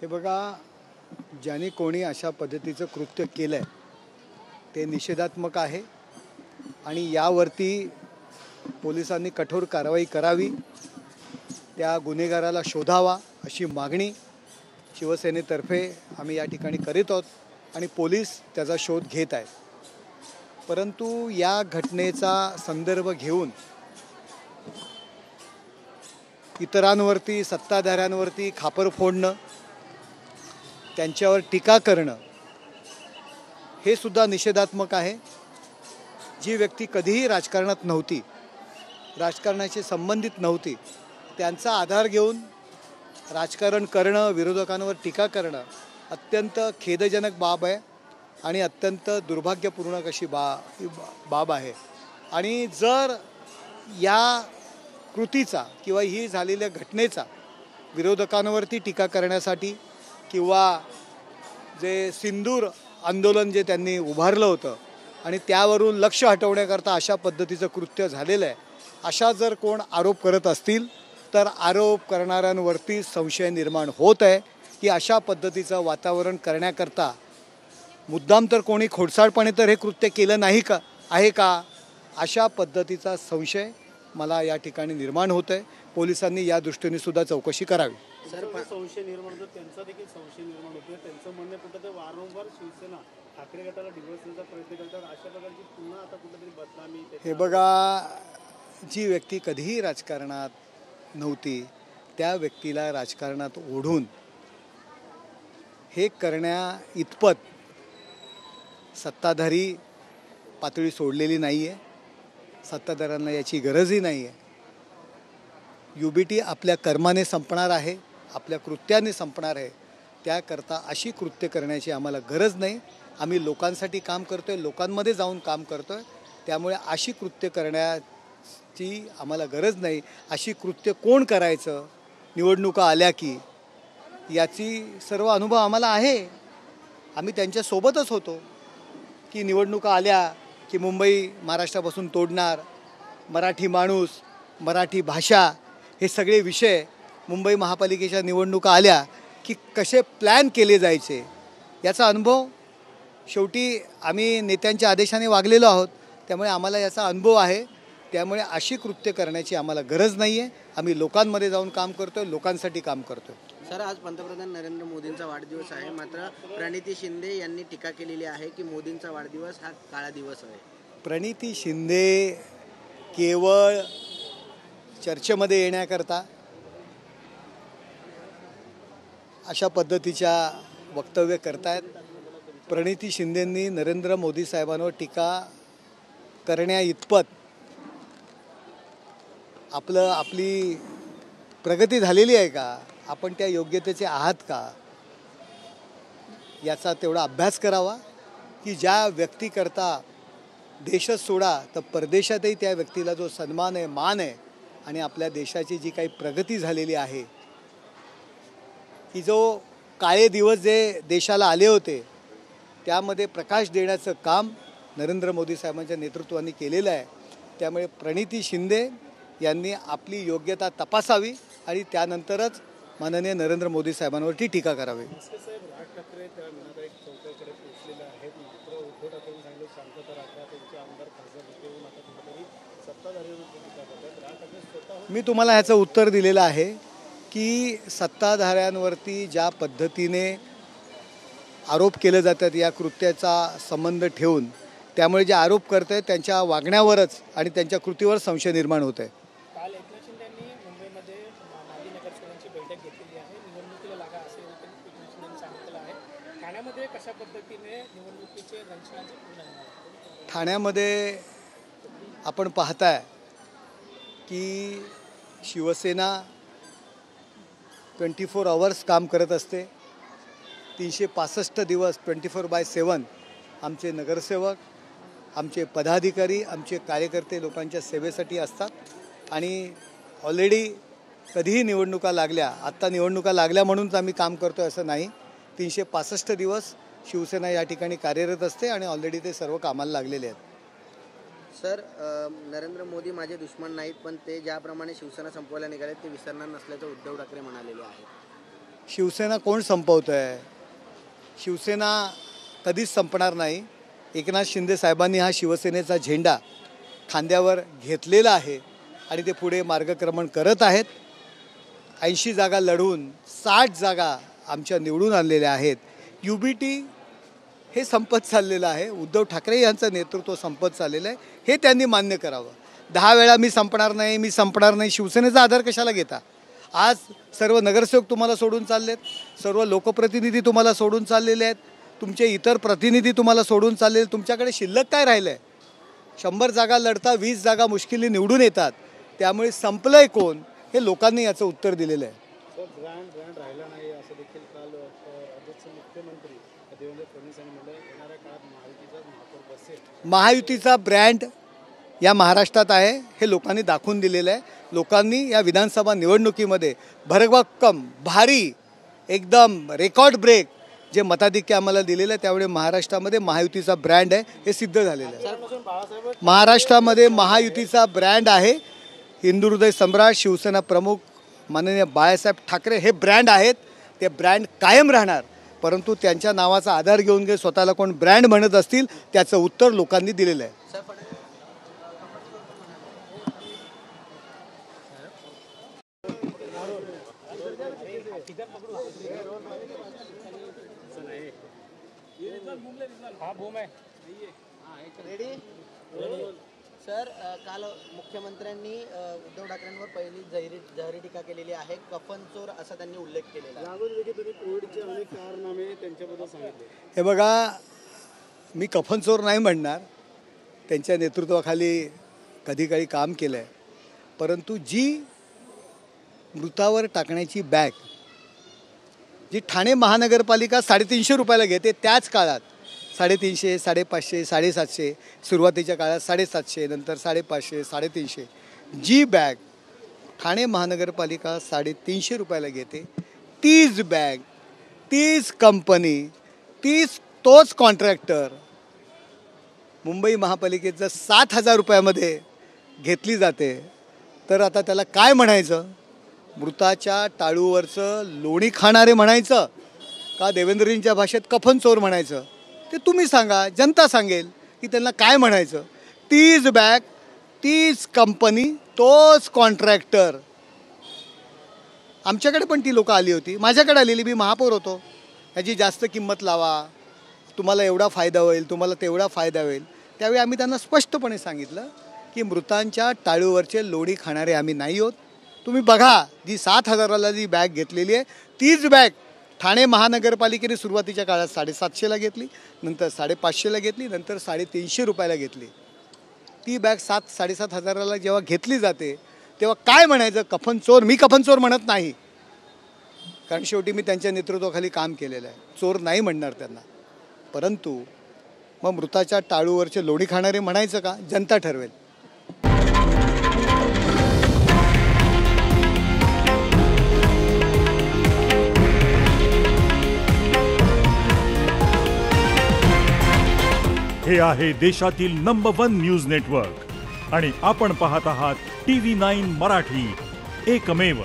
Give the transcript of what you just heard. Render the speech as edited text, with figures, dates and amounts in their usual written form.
हे बघा, ज्याने कोणी अशा पद्धतीचं कृत्य केलं आहे ते निषेधात्मक आहे आणि यावरती पोलिसांनी कठोर कारवाई करावी, त्या गुन्हेगाराला शोधावा अशी मागणी शिवसेनेतर्फे आम्ही या ठिकाणी करीत आहोत आणि पोलीस त्याचा शोध घेत आहेत. परंतु या घटनेचा संदर्भ घेऊन इतरांवरती, सत्ताधाऱ्यांवरती खापर फोडणं, त्यांच्यावर टीका करणं हे सुद्धा निषेधात्मक आहे. जी व्यक्ती कधीही राजकारणात नव्हती, राजकारणाशी संबंधित नव्हती, त्यांचा आधार घेऊन राजकारण करणं, विरोधकांवर टीका करणं अत्यंत खेदजनक बाब आहे आणि अत्यंत दुर्भाग्यपूर्ण अशी बाब आहे. आणि जर या कृतीचा किंवा ही झालेल्या घटनेचा विरोधकांवरती टीका करण्यासाठी किंवा जे सिंदूर आंदोलन जे त्यांनी उभारलं होतं आणि त्यावरून लक्ष हटवण्याकरता अशा पद्धतीचं कृत्य झालेलं आहे, अशा जर कोण आरोप करत असतील तर आरोप करणाऱ्यांवरती संशय निर्माण होत आहे की अशा पद्धतीचं वातावरण करण्याकरता मुद्दाम तर कोणी खोडसाळपणे तर हे कृत्य केलं नाही का आहे का, अशा पद्धतीचा संशय मला या ठिकाणी निर्माण होत आहे. पोलिसांनी या दृष्टीने सुद्धा चौकशी करावी. सर, संशय निर्माण होतो, त्यांचा देखील संशय निर्माण होतो. त्यांचं म्हणणं कुठं तर वारंवार शिवसेना ठाकरे गटाला डिवचण्याचा प्रयत्न करतात, अशा प्रकारची पुन्हा आता कुठेतरी बदनामी. हे बघा, जी व्यक्ती कधीही राजकारणात नव्हती त्या व्यक्तीला राजकारणात ओढून हे करण्या इतपत सत्ताधारी पातळी सोडलेली नाही आहे. सत्ताधाऱ्यांना याची गरजही नाही आहे. UBT आपल्या कर्माने संपणार आहे, आपल्या कृत्याने संपणार आहे. त्याकरता अशी कृत्य करण्याची आम्हाला गरज नाही. आम्ही लोकांसाठी काम करतो आहे, लोकांमध्ये जाऊन काम करतो आहे. त्यामुळे अशी कृत्य करण्याची आम्हाला गरज नाही. अशी कृत्य कोण करायचं निवडणुका आल्या की, याची सर्व अनुभव आम्हाला आहे. आम्ही त्यांच्यासोबतच होतो की निवडणुका आल्या की मुंबई महाराष्ट्रापासून तोडणार, मराठी माणूस, मराठी भाषा, हे सगळे विषय मुंबई महापालिकेच्या निवडणुका आल्या की कसे प्लॅन केले जायचे याचा अनुभव शेवटी आम्ही नेत्यांच्या आदेशाने वागलेलो आहोत. त्यामुळे आम्हाला याचा अनुभव आहे. त्यामुळे अशी कृत्य करण्याची आम्हाला गरज नाही आहे. आम्ही लोकांमध्ये जाऊन काम करतो आहे, लोकांसाठी काम करतो आहे. सर, आज पंतप्रधान नरेंद्र मोदींचा वाढदिवस आहे, मात्र प्रणिती शिंदे यांनी टीका केलेली आहे की मोदींचा वाढदिवस हा काळा दिवस आहे. प्रणिती शिंदे केवळ चर्चेमध्ये येण्याकरता अशा पद्धतीच्या वक्तव्य करतायत. प्रणिती शिंदेंनी नरेंद्र मोदी साहेबांवर टीका करण्या इतपत आपली प्रगती झालेली आहे का, आपण त्या योग्यतेचे आहात का, याचा तेवढा अभ्यास करावा की ज्या व्यक्तीकरता देशच सोडा तर परदेशातही त्या व्यक्तीला जो सन्मान आहे, मान आहे आणि आपल्या देशाची जी काही प्रगती झालेली आहे, की जो काळे दिवस जे देशाला आले होते त्यामध्ये प्रकाश देण्याचं काम नरेंद्र मोदी साहेबांच्या नेतृत्वाने केलेलं आहे. त्यामुळे प्रणिती शिंदे यांनी आपली योग्यता तपासावी आणि त्यानंतरच माननीय नरेंद्र मोदी साहेबांवरती टीका करावी. मी तुम्हाला ह्याचं उत्तर दिलेलं आहे की सत्ताधाऱ्यांवरती ज्या पद्धतीने आरोप केले जातात या कृत्याचा संबंध ठेवून, त्यामुळे जे आरोप करत आहेत त्यांच्या वागण्यावरच आणि त्यांच्या कृतीवर संशय निर्माण होत आहे. काल एकनाथ शिंदे यांनी मुंबईमध्ये माजी नगरसेवकांची बैठक घेतलेली आहे. निवडणुकीला लागा असे एकनाथ शिंदेंनी सांगितलं आहे. ठाण्यामध्ये कशा पद्धतीने निवडणुकीचे रंजनाचे पूर्ण होणार? ठाण्यामध्ये आपण पाहताय की शिवसेना 24 आवर्स काम करत असते. 365 दिवस 24/7 आमचे नगरसेवक, आमचे पदाधिकारी, आमचे कार्यकर्ते लोकांच्या सेवेसाठी असतात. आणि ऑलरेडी कधीही निवडणुका लागल्या, आत्ता निवडणुका लागल्या म्हणूनच आम्ही काम करतो आहे असं नाही. 365 दिवस शिवसेना या ठिकाणी कार्यरत असते आणि ऑलरेडी ते सर्व कामाला लागलेले आहेत. सर, नरेंद्र मोदी माझे दुश्मन नाहीत, पण ते ज्याप्रमाणे शिवसेना संपवायला निघाले ते विसरणार नसल्याचं उद्धव ठाकरे म्हणालेले आहेत. शिवसेना कोण संपवत आहे? शिवसेना कधीच संपणार नाही. एकनाथ शिंदे साहेबांनी हा शिवसेनेचा झेंडा खांद्यावर घेतलेला आहे आणि ते पुढे मार्गक्रमण करत आहेत. 80 जागा लढून 60 जागा आमच्या निवडून आणलेल्या आहेत. UBT हे संपत चाललेलं आहे. उद्धव ठाकरे यांचं नेतृत्व संपत चाललेलं आहे. हे त्यांनी मान्य करावं. 10 वेळा मी संपणार नाही शिवसेनेचा आधार कशाला घेता? आज सर्व नगरसेवक तुम्हाला सोडून चाललेत, सर्व लोकप्रतिनिधी तुम्हाला सोडून चाललेले आहेत, तुमचे इतर प्रतिनिधी तुम्हाला सोडून चाललेले. तुमच्याकडे शिल्लक काय राहिलं आहे? 100 जागा लढता 20 जागा मुश्किली निवडून येतात. त्यामुळे संपलंय कोण हे लोकांनी याचं उत्तर दिलेलं आहे. ब्रँड राहिला नाही असं देखील काल राज्याचे मुख्यमंत्री देवेंद्र फडणवीस यांनी म्हटलं. येणाऱ्या काळात महायुतीचा महापौर बसेल. महायुतीचा ब्रँड या महाराष्ट्रात आहे हे लोकांनी दाखवून दिलेलं आहे. लोकांनी या विधानसभा निवडणुकीमध्ये भरभक्कम भारी एकदम रेकॉर्ड ब्रेक जे मताधिक्य आम्हाला दिलेलं आहे त्यामुळे महाराष्ट्रामध्ये महायुतीचा ब्रँड आहे हे सिद्ध झालेलं आहे. महाराष्ट्रामध्ये महायुतीचा ब्रँड आहे. हिंदू हृदय सम्राट शिवसेना प्रमुख माननीय बाळासाहेब ठाकरे हे ब्रँड आहेत. ते ब्रँड कायम राहणार. परंतु त्यांच्या नावाचा आधार घेऊन जे स्वतःला कोण ब्रँड म्हणत असतील त्याचं उत्तर लोकांनी दिलेलं आहे. सर, काल मुख्यमंत्र्यांनी उद्धव ठाकरेंवर पहिली जहरी टीका केलेली आहे. कफन चोर असा त्यांनी उल्लेख केलेला आहे. तुम्ही कोविडचे अनेक कारनामे त्यांच्याबद्दल सांगितले. हे बघा, मी कफन चोर नाही म्हणणार. त्यांच्या नेतृत्वाखाली कधी काळी काम केलं आहे. परंतु जी मृतावर टाकण्याची बॅग जी ठाणे महानगरपालिका 350 रुपयाला घेते त्याच काळात 350, 550, 750, सुरुवातीच्या काळात 750, नंतर 550, 350 जी बॅग ठाणे महानगरपालिका 350 रुपयाला घेते तीच बॅग तीच कंपनी तोच कॉन्ट्रॅक्टर मुंबई महापालिकेचं 7,000 रुपयामध्ये घेतली जाते. तर आता त्याला काय म्हणायचं? मृताच्या टाळूवरचं लोणी खाणारे म्हणायचं का देवेंद्रजींच्या भाषेत कफन चोर म्हणायचं? ते तुम्ही सांगा. जनता सांगेल की त्यांना काय म्हणायचं. तीच बॅग तीच कंपनी तोच कॉन्ट्रॅक्टर. आमच्याकडे पण ती लोकं आली होती. माझ्याकडे आलेली. मी महापौर होतो. ह्याची जास्त किंमत लावा, तुम्हाला एवढा फायदा होईल, तुम्हाला तेवढा फायदा होईल. त्यावेळी आम्ही त्यांना स्पष्टपणे सांगितलं की मृतांच्या टाळूवरचे लोणी खाणारे आम्ही नाही आहोत. तुम्ही बघा, जी 7,000ला जी बॅग घेतलेली आहे तीच बॅग ठाणे महानगरपालिकेने सुरुवातीच्या काळात 750ला घेतली, नंतर 550ला घेतली, नंतर 350 रुपयाला घेतली. ती बॅग 7,000-7,500ला जेव्हा घेतली जाते तेव्हा काय म्हणायचं? कफन चोर. मी कफन चोर म्हणत नाही, कारण शेवटी मी त्यांच्या नेतृत्वाखाली काम केलेलं आहे. चोर नाही म्हणणार त्यांना. परंतु मग मृताच्या टाळूवरचे लोणी खाणारे म्हणायचं का? जनता ठरवेल. हे आहे देशातील नंबर 1 न्यूज नेटवर्क आणि आपण पाहत आहात TV9 मराठी, एकमेव.